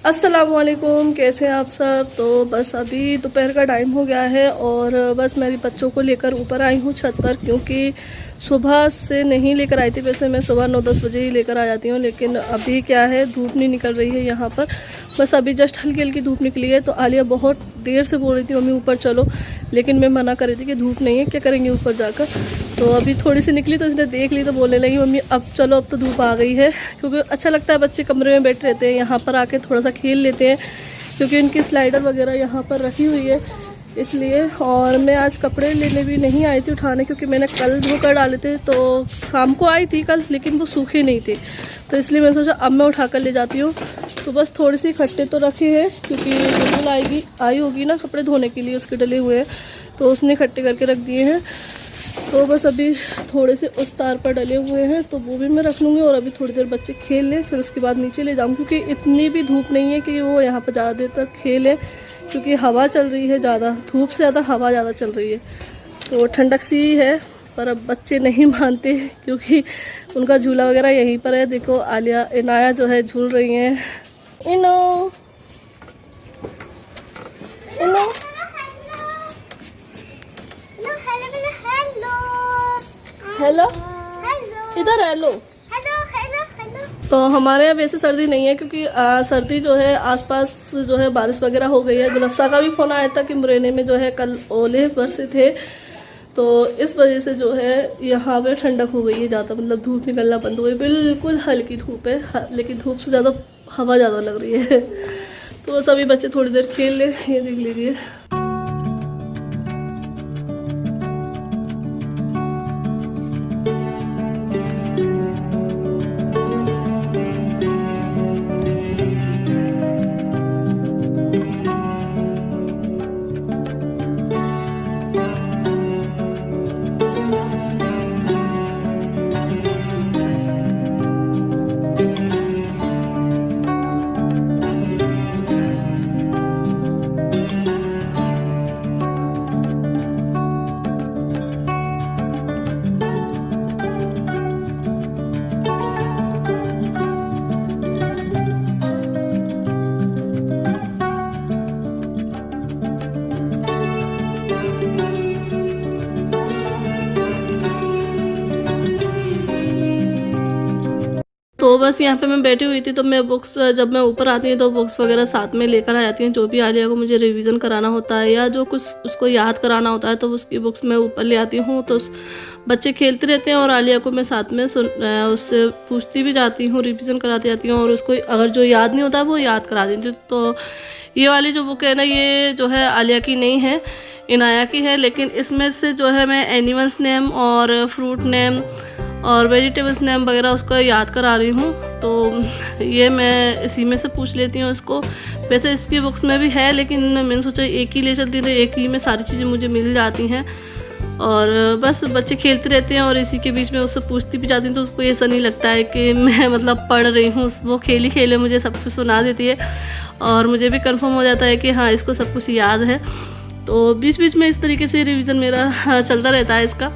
अस्सलामुअलैकुम, कैसे हैं आप सब। तो बस अभी दोपहर का टाइम हो गया है और बस मेरी बच्चों को लेकर ऊपर आई हूँ छत पर, क्योंकि सुबह से नहीं लेकर आई थी। वैसे मैं सुबह 9-10 बजे ही लेकर आ जाती हूँ, लेकिन अभी क्या है, धूप नहीं निकल रही है यहाँ पर। बस अभी जस्ट हल्की हल्की धूप निकली है। तो आलिया बहुत देर से बोल रही थी मम्मी ऊपर चलो, लेकिन मैं मना कर रही थी कि धूप नहीं है, क्या करेंगे ऊपर जाकर। तो अभी थोड़ी सी निकली तो इसने देख ली तो बोलने लगी मम्मी अब चलो, अब तो धूप आ गई है। क्योंकि अच्छा लगता है, बच्चे कमरे में बैठे रहते हैं, यहाँ पर आके थोड़ा सा खेल लेते हैं, क्योंकि उनकी स्लाइडर वगैरह यहाँ पर रखी हुई है इसलिए। और मैं आज कपड़े लेने भी नहीं आई थी उठाने, क्योंकि मैंने कल धो कर डाले थे। तो शाम को आई थी कल, लेकिन वो सूखे नहीं थे, तो इसलिए मैंने सोचा अब मैं उठा कर ले जाती हूँ। तो बस थोड़ी सी इकट्ठे तो रखे हैं, क्योंकि बुलबुल आई होगी ना कपड़े धोने के लिए, उसके डले हुए हैं, तो उसने इकट्ठे करके रख दिए हैं। तो बस अभी थोड़े से उस तार पर डले हुए हैं, तो वो भी मैं रख लूँगी। और अभी थोड़ी देर बच्चे खेल लें, फिर उसके बाद नीचे ले जाऊँ, क्योंकि इतनी भी धूप नहीं है कि वो यहाँ पर ज़्यादा देर तक खेलें, क्योंकि हवा चल रही है ज़्यादा, धूप से ज़्यादा हवा ज़्यादा चल रही है, तो ठंडक सी है। पर अब बच्चे नहीं मानते, क्योंकि उनका झूला वगैरह यहीं पर है। देखो आलिया इनाया जो है झूल रही हैं। इनो इनो हेलो, इधर हेलो। तो हमारे यहाँ वैसे सर्दी नहीं है, क्योंकि सर्दी जो है आसपास जो है बारिश वगैरह हो गई है। गुलफ्सा का भी फ़ोन आया था कि मुरैना में जो है कल ओले बरसे थे, तो इस वजह से जो है यहाँ पे ठंडक हो गई है ज़्यादा, मतलब धूप निकलना बंद हो गई। बिल्कुल हल्की धूप है, लेकिन धूप से ज़्यादा हवा ज़्यादा लग रही है। तो सभी बच्चे थोड़ी देर खेल ले, ये देख लीजिए। तो बस यहाँ पे मैं बैठी हुई थी, तो मैं बुक्स, जब मैं ऊपर आती हूँ तो बुक्स वगैरह साथ में लेकर आ जाती हूँ। जो भी आलिया को मुझे रिवीजन कराना होता है या जो कुछ उसको याद कराना होता है, तो उसकी बुक्स मैं ऊपर ले आती हूँ। तो बच्चे खेलते रहते हैं और आलिया को मैं साथ में उससे पूछती भी जाती हूँ, रिवीजन कराती जाती हूँ, और उसको अगर जो याद नहीं होता वो याद करा देती हूँ। तो ये वाली जो बुक है ना, ये जो है आलिया की नहीं है, इनाया की है। लेकिन इसमें से जो है मैं एनिमल्स नेम और फ्रूट नेम और वेजिटेबल्स नेम वगैरह उसको याद करा रही हूँ। तो ये मैं इसी में से पूछ लेती हूँ इसको। वैसे इसकी बुक्स में भी है, लेकिन मैंने सोचा एक ही ले चलती हूँ, तो एक ही में सारी चीज़ें मुझे मिल जाती हैं। और बस बच्चे खेलते रहते हैं और इसी के बीच में उससे पूछती भी जाती हूँ, तो उसको ऐसा नहीं लगता है कि मैं मतलब पढ़ रही हूँ। वो खेली खेले मुझे सब कुछ सुना देती है, और मुझे भी कंफर्म हो जाता है कि हाँ इसको सब कुछ याद है। तो बीच बीच में इस तरीके से रिवीजन मेरा चलता रहता है इसका।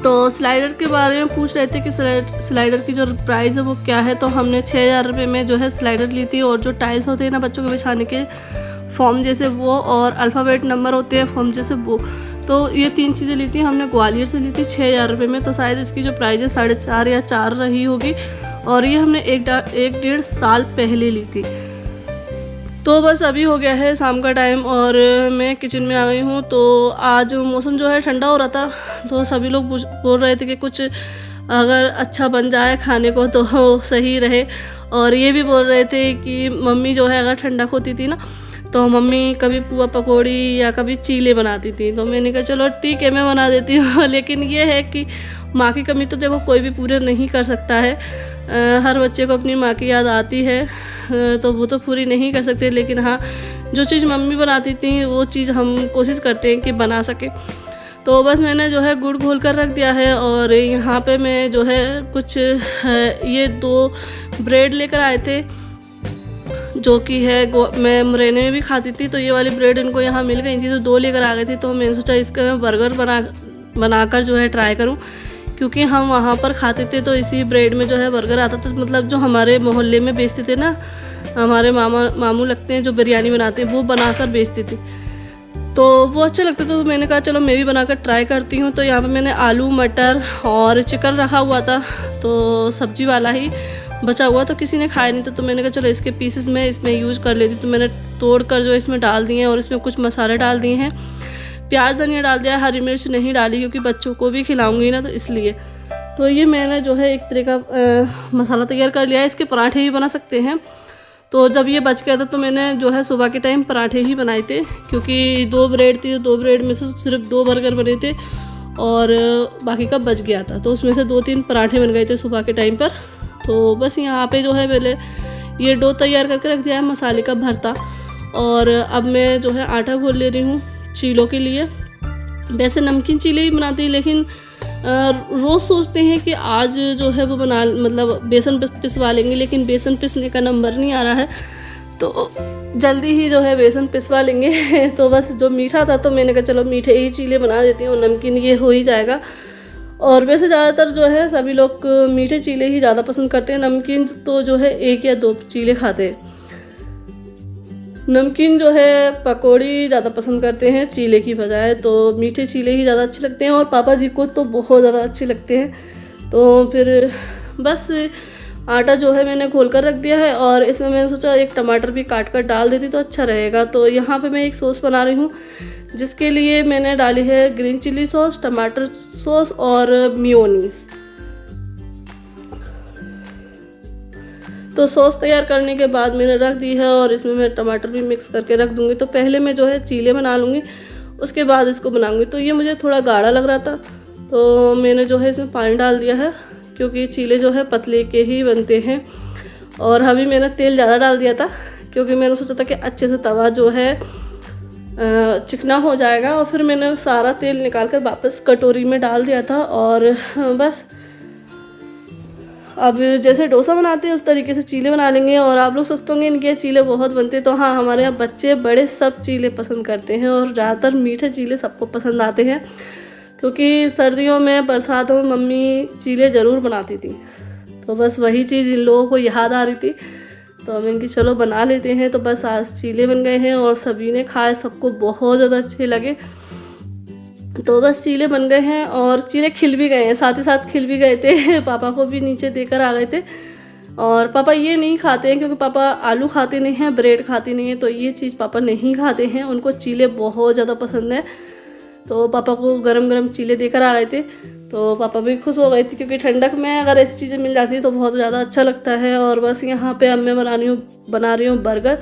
तो स्लाइडर के बारे में पूछ रहे थे कि स्लाइडर की जो प्राइस है वो क्या है। तो हमने 6000 रुपये में जो है स्लाइडर ली थी, और जो टाइल्स होते हैं ना बच्चों के बिछाने के, फॉर्म जैसे वो, और अल्फ़ाबेट नंबर होते हैं फॉर्म जैसे वो, तो ये 3 चीज़ें ली थी हमने। ग्वालियर से ली थी 6000 रुपये में। तो शायद इसकी जो प्राइस है 4.5 या 4 रही होगी, और ये हमने 1-1.5 साल पहले ली थी। तो बस अभी हो गया है शाम का टाइम और मैं किचन में आ गई हूँ। तो आज मौसम जो है ठंडा हो रहा था, तो सभी लोग बोल रहे थे कि कुछ अगर अच्छा बन जाए खाने को तो सही रहे। और ये भी बोल रहे थे कि मम्मी जो है अगर ठंडक होती थी ना, तो मम्मी कभी पुआ पकौड़ी या कभी चीले बनाती थी। तो मैंने कहा चलो ठीक है मैं बना देती हूँ। लेकिन ये है कि माँ की कमी तो देखो कोई भी पूरे नहीं कर सकता है। हर बच्चे को अपनी माँ की याद आती है, तो वो तो पूरी नहीं कर सकते। लेकिन हाँ, जो चीज़ मम्मी बनाती थी वो चीज़ हम कोशिश करते हैं कि बना सके। तो बस मैंने जो है गुड़ घोल कर रख दिया है, और यहाँ पे मैं जो है कुछ ये 2 ब्रेड लेकर आए थे, जो कि है मैं मुरैना में भी खाती थी। तो ये वाली ब्रेड इनको यहाँ मिल गई थी, तो 2 लेकर आ गए थे। तो मैंने सोचा इसका मैं बर्गर बनाकर जो है ट्राई करूँ, क्योंकि हम वहाँ पर खाते थे तो इसी ब्रेड में जो है बर्गर आता था। मतलब जो हमारे मोहल्ले में बेचते थे ना, हमारे मामू लगते हैं जो बिरयानी बनाते हैं, वो बनाकर बेचती थी, तो वो अच्छा लगता था। तो मैंने कहा चलो मैं भी बनाकर ट्राई करती हूँ। तो यहाँ पे मैंने आलू मटर और चिकन रखा हुआ था, तो सब्जी वाला ही बचा हुआ, तो किसी ने खाया नहीं था, तो मैंने कहा चलो इसके पीसेस में इसमें यूज़ कर लेती। तो मैंने तोड़ कर जो इसमें डाल दिए हैं और इसमें कुछ मसाले डाल दिए हैं, प्याज धनिया डाल दिया, हरी मिर्च नहीं डाली क्योंकि बच्चों को भी खिलाऊंगी ना, तो इसलिए। तो ये मैंने जो है एक तरह का मसाला तैयार कर लिया है। इसके पराठे भी बना सकते हैं। तो जब ये बच गया था तो मैंने जो है सुबह के टाइम पराठे ही बनाए थे, क्योंकि 2 ब्रेड थी, 2 ब्रेड में से सिर्फ 2 बर्गर बने थे और बाकी का बच गया था, तो उसमें से 2-3 पराठे बन गए थे सुबह के टाइम पर। तो बस यहाँ पे जो है पहले ये डो तैयार करके रख दिया है मसाले का भरता, और अब मैं जो है आटा घोल ले रही हूँ चीलों के लिए। वैसे नमकीन चीले ही बनाती हैं, लेकिन रोज़ सोचते हैं कि आज जो है वो मतलब बेसन पिसवा लेंगे, लेकिन बेसन पिसने का नंबर नहीं आ रहा है, तो जल्दी ही जो है बेसन पिसवा लेंगे। तो बस जो मीठा था तो मैंने कहा चलो मीठे ही चीले बना देती हूँ, नमकीन ये हो ही जाएगा। और वैसे ज़्यादातर जो है सभी लोग मीठे चीले ही ज़्यादा पसंद करते हैं, नमकीन तो जो है 1 या 2 चीले खाते हैं। नमकीन जो है पकौड़ी ज़्यादा पसंद करते हैं चीले की बजाय, तो मीठे चीले ही ज़्यादा अच्छे लगते हैं, और पापा जी को तो बहुत ज़्यादा अच्छे लगते हैं। तो फिर बस आटा जो है मैंने घोल कर रख दिया है, और इसमें मैंने सोचा एक टमाटर भी काट कर डाल देती तो अच्छा रहेगा। तो यहाँ पे मैं एक सॉस बना रही हूँ, जिसके लिए मैंने डाली है ग्रीन चिली सॉस, टमाटर सॉस और मेयोनीज। तो सॉस तैयार करने के बाद मैंने रख दी है, और इसमें मैं टमाटर भी मिक्स करके रख दूँगी। तो पहले मैं जो है चीले बना लूँगी, उसके बाद इसको बनाऊँगी। तो ये मुझे थोड़ा गाढ़ा लग रहा था, तो मैंने जो है इसमें पानी डाल दिया है, क्योंकि चीले जो है पतले के ही बनते हैं। और अभी मैंने तेल ज़्यादा डाल दिया था, क्योंकि मैंने सोचा था कि अच्छे से तवा जो है चिकना हो जाएगा, और फिर मैंने सारा तेल निकाल कर वापस कटोरी में डाल दिया था। और बस अब जैसे डोसा बनाते हैं उस तरीके से चीले बना लेंगे। और आप लोग सोचते होंगे इनके चीले बहुत बनते हैं, तो हाँ, हमारे यहाँ बच्चे बड़े सब चीले पसंद करते हैं, और ज़्यादातर मीठे चीले सबको पसंद आते हैं, क्योंकि सर्दियों में बरसातों में मम्मी चीले ज़रूर बनाती थी। तो बस वही चीज़ इन लोगों को याद आ रही थी, तो मैंने कि चलो बना लेते हैं। तो बस आज चीले बन गए हैं और सभी ने खाए, सबको बहुत ज़्यादा अच्छे लगे। तो बस चीले बन गए हैं और चीले खिल भी गए हैं, साथ ही साथ खिल भी गए थे। पापा को भी नीचे देकर आ गए थे, और पापा ये नहीं खाते हैं क्योंकि पापा आलू खाते नहीं हैं, ब्रेड खाते नहीं हैं, तो ये चीज़ पापा नहीं खाते हैं। उनको चीले बहुत ज़्यादा पसंद है, तो पापा को गरम गरम चीले देकर आ गए थे। तो पापा भी खुश हो गए थे, क्योंकि ठंडक में अगर ऐसी चीज़ें मिल जाती है तो बहुत ज़्यादा अच्छा लगता है। और बस यहाँ पे अब मैं बना रही हूँ बर्गर।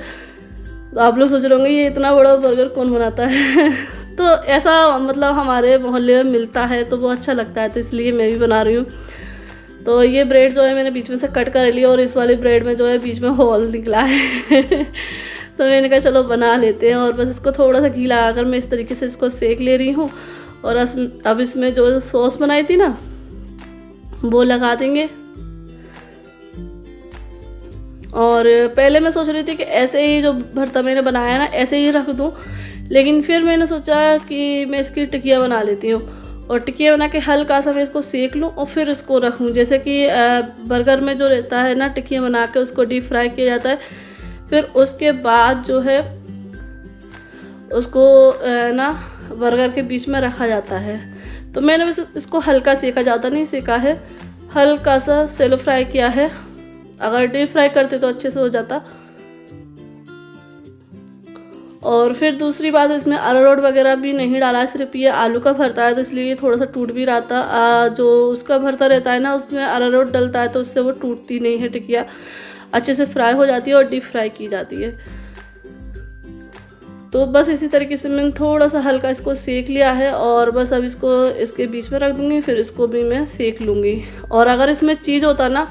तो आप लोग सोच रहे होंगे ये इतना बड़ा बर्गर कौन बनाता है। तो ऐसा मतलब हमारे मोहल्ले में मिलता है, तो वो अच्छा लगता है, तो इसलिए मैं भी बना रही हूँ। तो ये ब्रेड जो है मैंने बीच में से कट कर लिया, और इस वाले ब्रेड में जो है बीच में होल निकला है। तो मैंने कहा चलो बना लेते हैं, और बस इसको थोड़ा सा घी लगाकर मैं इस तरीके से इसको सेक ले रही हूँ। और अब इसमें जो सॉस बनाई थी ना, वो लगा देंगे। और पहले मैं सोच रही थी कि ऐसे ही जो भरता मैंने बनाया ना ऐसे ही रख दूँ, लेकिन फिर मैंने सोचा कि मैं इसकी टिकिया बना लेती हूँ, और टिकिया बना के हल्का सा मैं इसको सेक लूँ और फिर इसको रखूँ। जैसे कि बर्गर में जो रहता है ना, टिकिया बना के उसको डीप फ्राई किया जाता है, फिर उसके बाद जो है उसको ना बर्गर के बीच में रखा जाता है। तो मैंने वैसे इसको हल्का सेका, ज़्यादा नहीं सेका है, हल्का सा सेलो फ्राई किया है। अगर डीप फ्राई करते तो अच्छे से हो जाता। और फिर दूसरी बात, इसमें अरारोट वगैरह भी नहीं डाला है, सिर्फ ये आलू का भरता है, तो इसलिए थोड़ा सा टूट भी रहा था। जो उसका भरता रहता है ना, उसमें अरारोट डलता है, तो उससे वो टूटती नहीं है, टिकिया अच्छे से फ्राई हो जाती है और डीप फ्राई की जाती है। तो बस इसी तरीके से मैंने थोड़ा सा हल्का इसको सेक लिया है, और बस अब इसको इसके बीच में रख दूँगी, फिर इसको भी मैं सेक लूँगी। और अगर इसमें चीज़ होता ना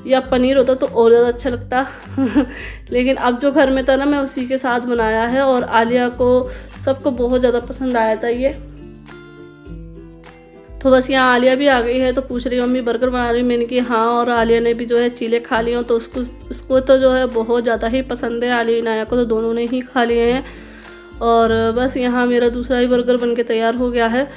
या पनीर होता तो और ज़्यादा अच्छा लगता। लेकिन अब जो घर में था ना, मैं उसी के साथ बनाया है, और आलिया को सबको बहुत ज़्यादा पसंद आया था ये। तो बस यहाँ आलिया भी आ गई है, तो पूछ रही मम्मी बर्गर बना रही। मैंने कि हाँ, और आलिया ने भी जो है चीले खा लिए, तो उसको तो जो है बहुत ज़्यादा ही पसंद है। आलिया नाया को तो दोनों ने ही खा लिए हैं। और बस यहाँ मेरा दूसरा ही बर्गर बन के तैयार हो गया है,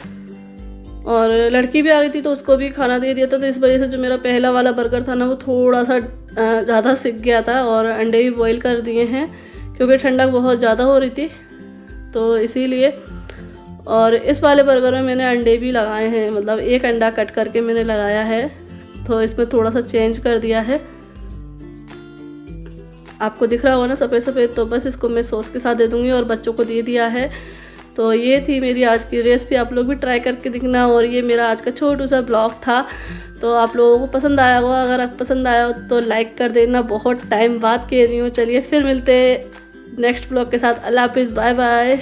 और लड़की भी आ गई थी तो उसको भी खाना दे दिया था। तो इस वजह से जो मेरा पहला वाला बर्गर था ना, वो थोड़ा सा ज़्यादा सिक गया था और अंडे भी बॉईल कर दिए हैं क्योंकि ठंडक बहुत ज़्यादा हो रही थी तो इसीलिए। और इस वाले बर्गर में मैंने अंडे भी लगाए हैं, मतलब एक अंडा कट करके मैंने लगाया है, तो इसमें थोड़ा सा चेंज कर दिया है। आपको दिख रहा होगा ना सफ़ेद सफ़ेद, तो बस इसको मैं सॉस के साथ दे दूँगी और बच्चों को दे दिया है। तो ये थी मेरी आज की रेसिपी, आप लोग भी ट्राई करके दिखना। और ये मेरा आज का छोटू सा ब्लॉग था, तो आप लोगों को पसंद आया होगा। अगर आप पसंद आया हो तो लाइक कर देना, बहुत टाइम बाद कह रही हूँ। चलिए फिर मिलते हैं नेक्स्ट ब्लॉग के साथ। अल्लाह हाफिज़, बाय बाय।